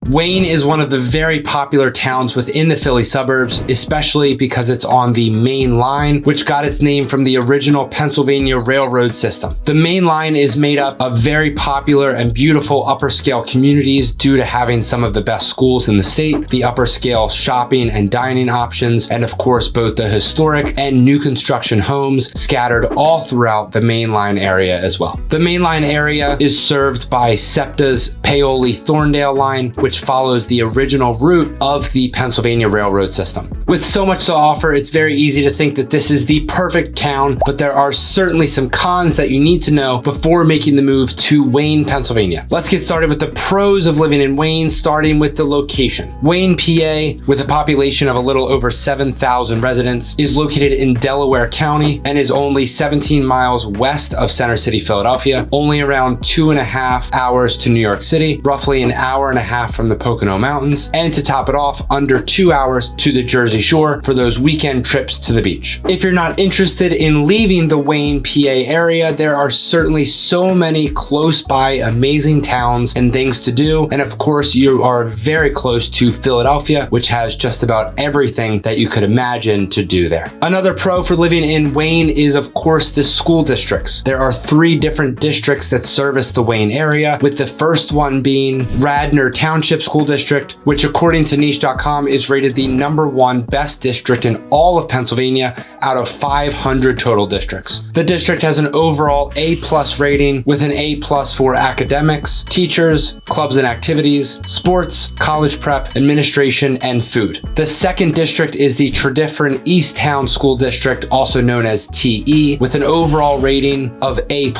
Wayne is one of the very popular towns within the Philly suburbs, especially because it's on the main line, which got its name from the original Pennsylvania railroad system. The main line is made up of very popular and beautiful upper scale communities due to having some of the best schools in the state, the upper scale shopping and dining options, and of course both the historic and new construction homes scattered all throughout the main line area as well. The main line area is served by SEPTA's Paoli-Thorndale line, which follows the original route of the Pennsylvania railroad system. With so much to offer, it's very easy to think that this is the perfect town, but there are certainly some cons that you need to know before making the move to Wayne, Pennsylvania. Let's get started with the pros of living in Wayne, starting with the location. Wayne, PA, with a population of a little over 7,000 residents, is located in Delaware County and is only 17 miles west of Center City, Philadelphia, only around 2.5 hours to New York City, roughly an hour and a half from the Pocono Mountains, and to top it off, under 2 hours to the Jersey Shore for those weekend trips to the beach. If you're not interested in leaving the Wayne, PA area, there are certainly so many close by amazing towns and things to do. And of course, you are very close to Philadelphia, which has just about everything that you could imagine to do there. Another pro for living in Wayne is, of course, the school districts. There are 3 different districts that service the Wayne area, with the first one being Radnor Township School District, which according to niche.com is rated the #1 best district in all of Pennsylvania out of 500 total districts. The district has an overall A+ rating with an A+ for academics, teachers, clubs and activities, sports, college prep, administration, and food. The second district is the Tredyffrin East Town School District, also known as TE, with an overall rating of A+,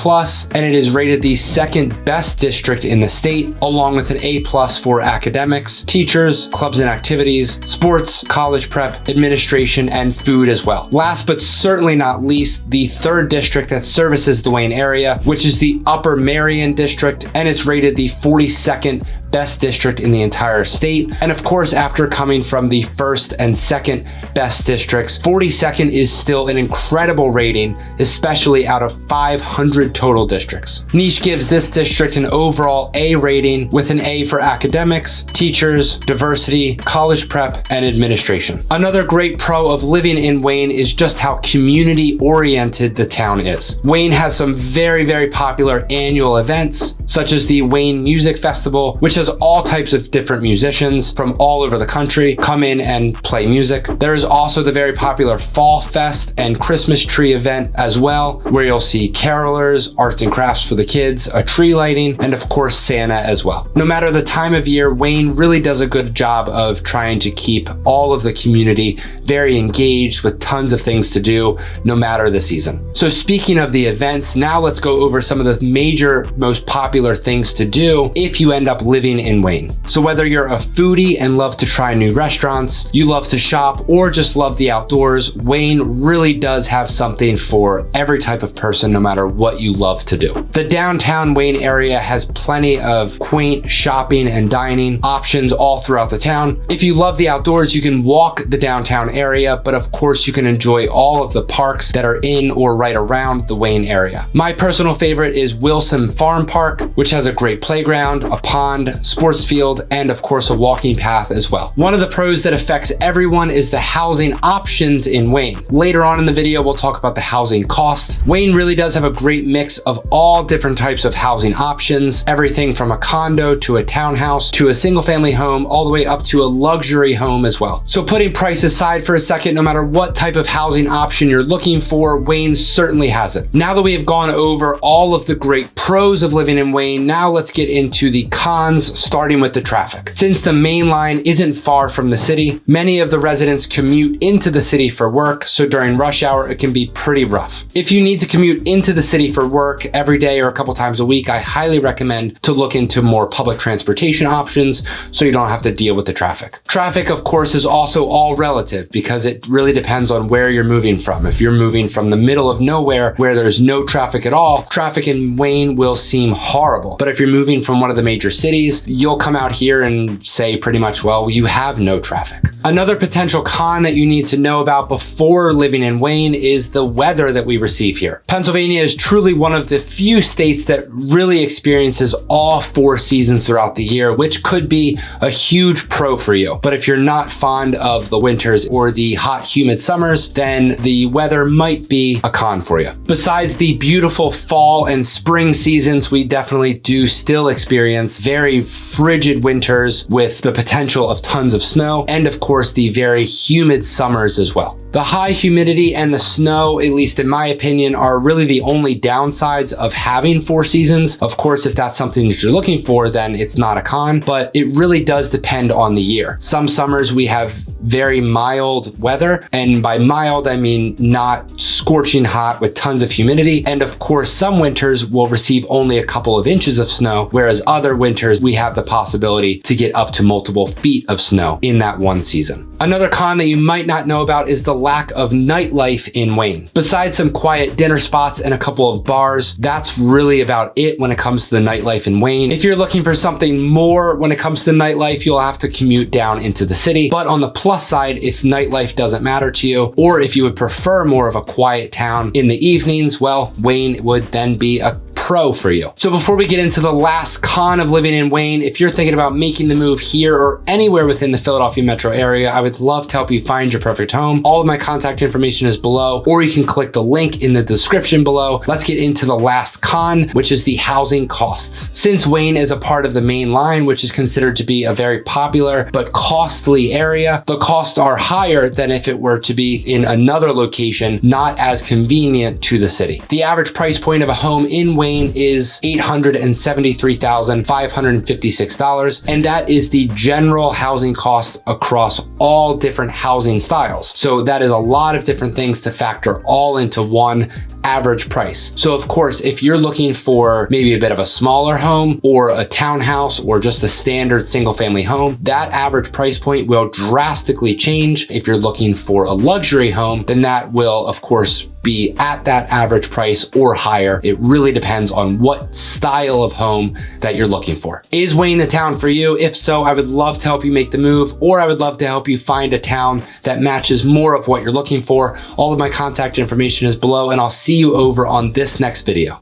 and it is rated the second best district in the state, along with an A+ for academics, teachers, clubs and activities, sports, college prep, administration, and food as well. Last but certainly not least, the third district that services the Wayne area, which is the Upper Marion District, and it's rated the 42nd best district in the entire state. And of course, after coming from the first and second best districts, 42nd is still an incredible rating, especially out of 500 total districts. Niche gives this district an overall A rating with an A for academics, teachers, diversity, college prep, and administration. Another great pro of living in Wayne is just how community oriented the town is. Wayne has some very, very popular annual events, such as the Wayne Music Festival, which has all types of different musicians from all over the country come in and play music. There is also the very popular Fall Fest and Christmas tree event as well, where you'll see carolers, arts and crafts for the kids, a tree lighting, and of course Santa as well. No matter the time of year, Wayne really does a good job of trying to keep all of the community very engaged with tons of things to do, no matter the season. So speaking of the events, now let's go over some of the major, most popular things to do if you end up living in Wayne. So whether you're a foodie and love to try new restaurants, you love to shop, or just love the outdoors, Wayne really does have something for every type of person, no matter what you love to do. The downtown Wayne area has plenty of quaint shopping and dining options all throughout the town. If you love the outdoors, you can walk the downtown area, but of course you can enjoy all of the parks that are in or right around the Wayne area. My personal favorite is Wilson Farm Park, which has a great playground, a pond, sports field, and of course a walking path as well. One of the pros that affects everyone is the housing options in Wayne. Later on in the video, we'll talk about the housing costs. Wayne really does have a great mix of all different types of housing options, everything from a condo to a townhouse to a single family home, all the way up to a luxury home as well. So putting price aside for a second, no matter what type of housing option you're looking for, Wayne certainly has it. Now that we have gone over all of the great pros of living in Wayne, now let's get into the cons, starting with the traffic. Since the main line isn't far from the city, many of the residents commute into the city for work, so during rush hour, it can be pretty rough. If you need to commute into the city for work every day or a couple times a week, I highly recommend to look into more public transportation options so you don't have to deal with the traffic. Traffic, of course, is also all relative because it really depends on where you're moving from. If you're moving from the middle of nowhere where there's no traffic at all, traffic in Wayne will seem horrible. But if you're moving from one of the major cities, is you'll come out here and say pretty much, well, you have no traffic. Another potential con that you need to know about before living in Wayne is the weather that we receive here. Pennsylvania is truly one of the few states that really experiences all 4 seasons throughout the year, which could be a huge pro for you. But if you're not fond of the winters or the hot, humid summers, then the weather might be a con for you. Besides the beautiful fall and spring seasons, we definitely do still experience very frigid winters with the potential of tons of snow, and of course the very humid summers as well. The high humidity and the snow, at least in my opinion, are really the only downsides of having 4 seasons. Of course, if that's something that you're looking for, then it's not a con, but it really does depend on the year. Some summers we have very mild weather, and by mild I mean not scorching hot with tons of humidity, and of course some winters will receive only a couple of inches of snow, whereas other winters we have the possibility to get up to multiple feet of snow in that one season. Another con that you might not know about is the lack of nightlife in Wayne. Besides some quiet dinner spots and a couple of bars, that's really about it when it comes to the nightlife in Wayne. If you're looking for something more when it comes to nightlife, you'll have to commute down into the city. But on the plus side, if nightlife doesn't matter to you, or if you would prefer more of a quiet town in the evenings, well, Wayne would then be a pro for you. So before we get into the last con of living in Wayne, if you're thinking about making the move here or anywhere within the Philadelphia metro area, I would love to help you find your perfect home. All of my contact information is below, or you can click the link in the description below. Let's get into the last con, which is the housing costs. Since Wayne is a part of the main line, which is considered to be a very popular but costly area, the costs are higher than if it were to be in another location not as convenient to the city. The average price point of a home in Wayne is $873,556, and that is the general housing cost across all different housing styles. So that is a lot of different things to factor all into one average price. So of course, if you're looking for maybe a bit of a smaller home or a townhouse or just a standard single family home, that average price point will drastically change. If you're looking for a luxury home, then that will of course be at that average price or higher. It really depends on what style of home that you're looking for. Is Wayne the town for you? If so, I would love to help you make the move, or I would love to help you find a town that matches more of what you're looking for. All of my contact information is below, and I'll see you over on this next video.